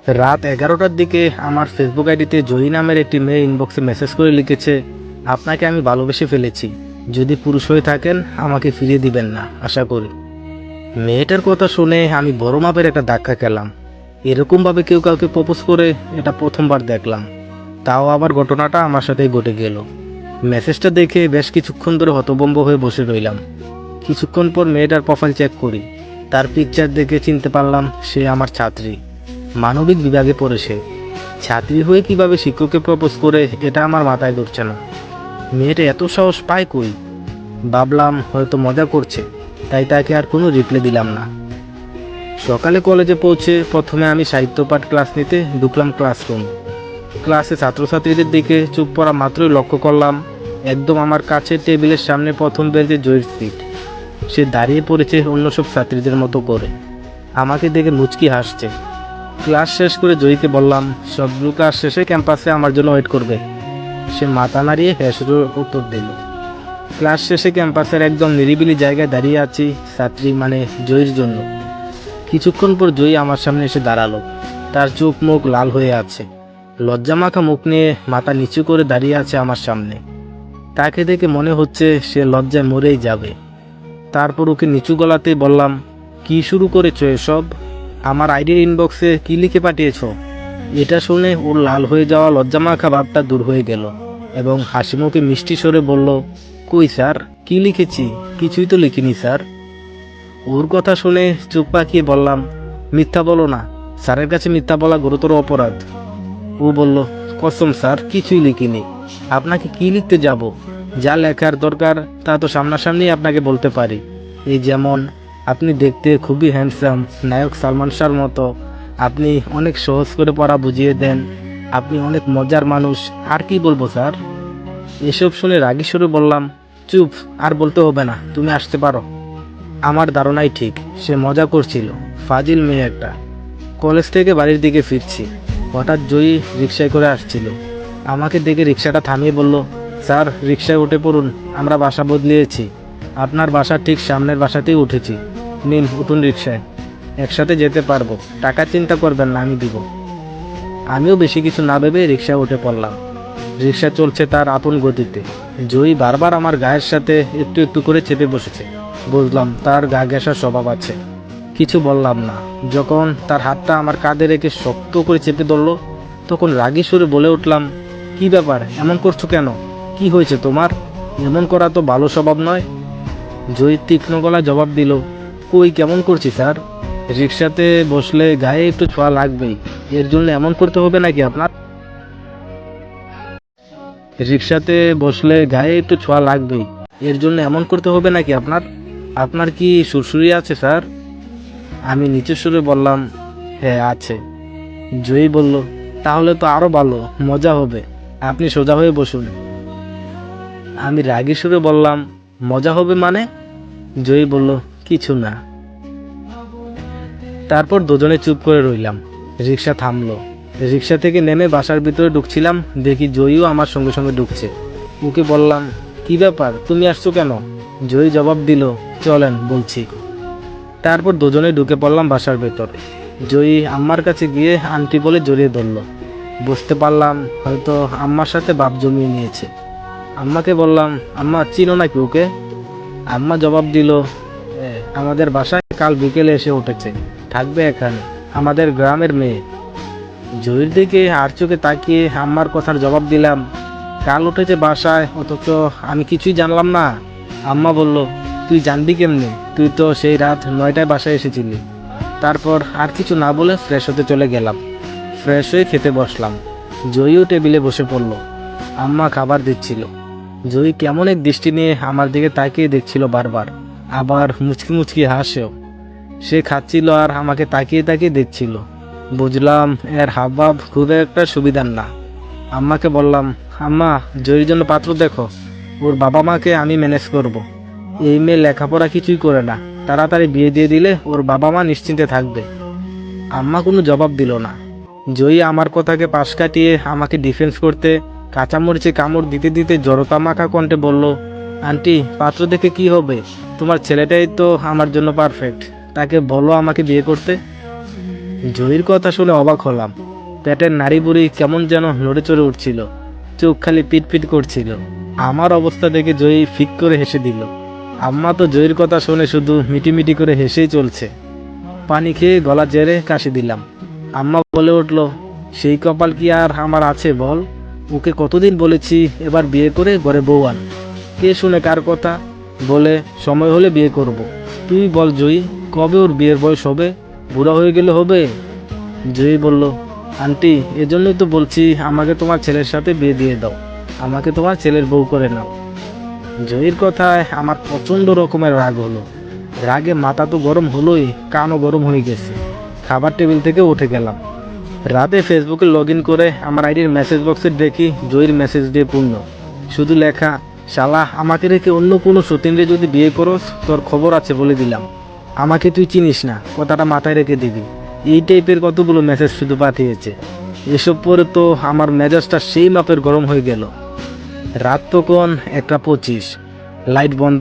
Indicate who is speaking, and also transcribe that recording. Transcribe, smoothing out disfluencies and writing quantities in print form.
Speaker 1: রাত 11টার দিকে আমার ফেসবুক আইডিতে জয়ী নামের একটি মেয়ে ইনবক্সে মেসেজ করে লিখেছে, আপনাকে আমি ভালোবেসে ফেলেছি, যদি পুরুষ হয়ে থাকেন আমাকে ফিরিয়ে দিবেন না আশা করি। মেয়েটার কথা শুনে আমি বড় মাপের একটা ধাক্কা খেলাম। এরকমভাবে কেউ কাউকে প্রপোজ করে এটা প্রথমবার দেখলাম, তাও আবার ঘটনাটা আমার সাথেই ঘটে গেল। মেসেজটা দেখে বেশ কিছুক্ষণ ধরে হতভম্ব হয়ে বসে রইলাম। কিছুক্ষণ পর মেয়েটার প্রোফাইল চেক করি, তার পিকচার দেখে চিনতে পারলাম সে আমার ছাত্রী। মানবিক বিভাগে পড়ে সে। ছাত্রী হয়ে কিভাবে শিক্ষককে প্রপোজ করে এটা আমার মাথায় ধরছে না। মেয়েটা এত সাহস পায় কই? ভাবলাম হয়তো মজা করছে, তাই তাকে আর কোনো রিপ্লাই দিলাম না। সকালে কলেজে পৌঁছে প্রথমে আমি সাহিত্য পাঠ ক্লাস নিতে ঢুকলাম ক্লাসরুম। ক্লাসে ছাত্রছাত্রীদের দিকে চুপ পড়া মাত্রই লক্ষ্য করলাম একদম আমার কাছের টেবিলের সামনে প্রথম বেঞ্চে জয়ীর সিট। সে দাঁড়িয়ে পড়েছে অন্য সব ছাত্রীদের মতো করে, আমাকে দেখে মুচকি হাসছে। ক্লাস শেষ করে জয়ীকে বললাম সবগুলো ক্লাস শেষে ক্যাম্পাসে আমার জন্য ওয়েট করবে। সে মাথা নাড়িয়ে হ্যাঁ উত্তর দিল। ক্লাস শেষে ক্যাম্পাসের একদম নিরিবিলি জায়গায় দাঁড়িয়ে আছি ছাত্রী মানে জয়ীর জন্য। কিছুক্ষণ পর জয়ী আমার সামনে এসে দাঁড়ালো। তার চোখ মুখ লাল হয়ে আছে, লজ্জামাখা মুখ নিয়ে মাথা নিচু করে দাঁড়িয়ে আছে আমার সামনে। তাকে দেখে মনে হচ্ছে সে লজ্জায় মরেই যাবে। তারপর ওকে নিচু গলাতেই বললাম, কি শুরু করেছো এসব? আমার আইডির ইনবক্সে কি লিখে পাঠিয়েছো? এটা শুনে ওর লাল হয়ে যাওয়া লজ্জামাখা ভাবটা দূর হয়ে গেল এবং হাসিমুখে মিষ্টি স্বরে বলল, কই স্যার, কি লিখেছি? কিছুই তো লিখিনি স্যার। ওর কথা শুনে চোখ পাকিয়ে বললাম, মিথ্যা বলো না, স্যারের কাছে মিথ্যা বলা গুরুতর অপরাধ। ও বলল, কসম স্যার কিছুই লিখিনি। আপনাকে কি লিখতে যাব? যা লেখার দরকার তা তো সামনাসামনি আপনাকে বলতে পারি। এই যেমন, আপনি দেখতে খুবই হ্যান্ডসাম, নায়ক সালমান শাহর মতো। আপনি অনেক সহজ করে পড়া বুঝিয়ে দেন। আপনি অনেক মজার মানুষ। আর কি বলবো স্যার? এসব শুনে রাগী সুরে বললাম, চুপ, আর বলতে হবে না, তুমি আসতে পারো। আমার ধারণাই ঠিক, সে মজা করছিল। ফাজিল মেয়ে একটা। কলেজ থেকে বাড়ির দিকে ফিরছি, হঠাৎ জয়ী রিকশায় করে আসছিল। আমাকে দেখে রিকশাটা থামিয়ে বলল, স্যার রিকশায় উঠে পড়ুন, আমরা বাসা বদলিয়েছি। আপনার বাসার ঠিক সামনের বাসাতেই উঠেছি। নিন উঠুন রিকশায়, একসাথে যেতে পারবো। টাকা চিন্তা করবেন না, আমি দিব। আমিও বেশি কিছু না ভেবে রিকশায় উঠে পড়লাম। রিকশা চলছে তার আপন গতিতে। জয়ী বারবার আমার গায়ের সাথে একটু একটু করে চেপে বসেছে। বুঝলাম তার গা ঘেঁষার স্বভাব আছে। কিছু বললাম না। যখন তার হাতটা আমার কাঁধে রেখে শক্ত করে চেপে ধরল, তখন রাগী সুরে বলে উঠলাম, কি ব্যাপার, এমন করছো কেন? কি হয়েছে তোমার? এমন করা তো ভালো স্বভাব নয়। জয়ী তীক্ষ্ণ গলায় জবাব দিল, কই কেমন করছি স্যার? রিকশাতে বসলে গায়ে একটু ছোঁয়া লাগবেই, এর জন্য এমন করতে হবে নাকি আপনার? রিকশাতে বসলে গায়ে একটু ছোঁয়া লাগবেই, এর জন্য এমন করতে হবে নাকি আপনার? আপনার কি সুরসুরি আছে স্যার? আমি নিচু সুরে বললাম, হ্যাঁ আছে। জয়ী বলল, তাহলে তো আরো ভালো, মজা হবে। আপনি সোজা হয়ে বসুন। আমি রাগী সুরে বললাম, মজা হবে মানে? জয়ী বলল, কিছু না। তারপর দুজনে চুপ করে রইলাম। রিকশা থামলো। রিকশা থেকে নেমে বাসার ভিতরে ঢুকছিলাম, দেখি জয়ীও আমার সঙ্গে সঙ্গে ঢুকছে। ওকে বললাম, কি ব্যাপার, তুমি আসছো কেন? জয়ী জবাব দিল, চলেন বলছি। তারপর দুজনে ঢুকে পড়লাম বাসার ভেতর। জয়ী আম্মার কাছে গিয়ে আন্টি বলে জড়িয়ে ধরল। বুঝতে পারলাম হয়তো আম্মার সাথে ভাব জমিয়ে নিয়েছে। আম্মাকে বললাম, আম্মা চিনো নাকি ওকে? আম্মা জবাব দিল, আমাদের বাসায় কাল বিকেলে এসে উঠেছে, থাকবে এখানে, আমাদের গ্রামের মেয়ে। জয়ীর দিকে আর চোখে তাকিয়ে আম্মার কথার জবাব দিলাম, কাল উঠেছে বাসায়, অথচ আমি কিছুই জানলাম না। আম্মা বলল, তুই জানবি কেমনে, তুই তো সেই রাত 9টায় বাসায় এসেছিলি। তারপর আর কিছু না বলে ফ্রেশ হতে চলে গেলাম। ফ্রেশ হয়ে খেতে বসলাম। জয়ীও টেবিলে বসে পড়ল। আম্মা খাবার দিচ্ছিল। জয়ী কেমন এক দৃষ্টি নিয়ে আমার দিকে তাকিয়ে দেখছিল বারবার, আবার মুচকি মুচকি হাসেও। সে খাচ্ছিল আর আমাকে তাকিয়ে তাকিয়ে দেখছিল। বুঝলাম এর হাবভাব খুব একটা সুবিধার না। আম্মাকে বললাম, আম্মা জয়ীর জন্য পাত্র দেখো, ওর বাবা মাকে আমি ম্যানেজ করব। এই মেয়ে লেখাপড়া কিছুই করে না, তাড়াতাড়ি বিয়ে দিয়ে দিলে ওর বাবা মা নিশ্চিন্তে থাকবে। আম্মা কোনো জবাব দিল না। জয়ী আমার কথাকে পাশ কাটিয়ে আমাকে ডিফেন্স করতে কাঁচামরিচে কামড় দিতে দিতে জড়তা মাখা কণ্ঠে বলল, আন্টি পাত্র দেখে কি হবে, তোমার ছেলেটাই তো আমার জন্য পারফেক্ট, তাকে বলো আমাকে বিয়ে করতে। জয়ীর কথা শুনে অবাক হলাম। পেটের নাড়ি বুড়ি কেমন যেন নড়ে চড়ে উঠছিল, চোখ খালি পিটপিট করছিল। আমার অবস্থা দেখে জয়ী ফিক করে হেসে দিল। আম্মা তো জয়ীর কথা শুনে শুধু মিটিমিটি করে হেসেই চলছে। পানি খেয়ে গলা জেরে কাশি দিলাম। আম্মা বলে উঠল, সেই কপাল কি আর আমার আছে বল? ওকে কতদিন বলেছি এবার বিয়ে করে ঘরে বউ আন। কে শুনে কার কথা? বলে সময় হলে বিয়ে করব। তুই বল জয়ী, কবে ওর বিয়ের বয়স হবে? বুড়া হয়ে গেলে হবে? জয়ী বলল, আন্টি এজন্যই তো বলছি আমাকে তোমার ছেলের সাথে বিয়ে দিয়ে দাও, আমাকে তোমার ছেলের বউ করে নাও। জয়ীর কথায় আমার প্রচণ্ড রকমের রাগ হলো। রাগে মাথা তো গরম হলোই, কানও গরম হয়ে গেছে। খাবার টেবিল থেকে উঠে গেলাম। রাতে ফেসবুকে লগ ইন করে আমার আইডির মেসেজ বক্সে দেখি জয়ীর মেসেজ দিয়ে পূর্ণ। শুধু লেখা, শালা আমাকে রেখে অন্য কোনো সতীনরে যদি বিয়ে করস তোর খবর আছে বলে দিলাম, আমাকে তুই চিনিস না, কথাটা মাথায় রেখে দিবি। এই টাইপের কতগুলো মেসেজ শুধু পাঠিয়েছে। এসব পরে তো আমার মেজাজটা সেই মাপের গরম হয়ে গেল। রাত তখন 1:25, লাইট বন্ধ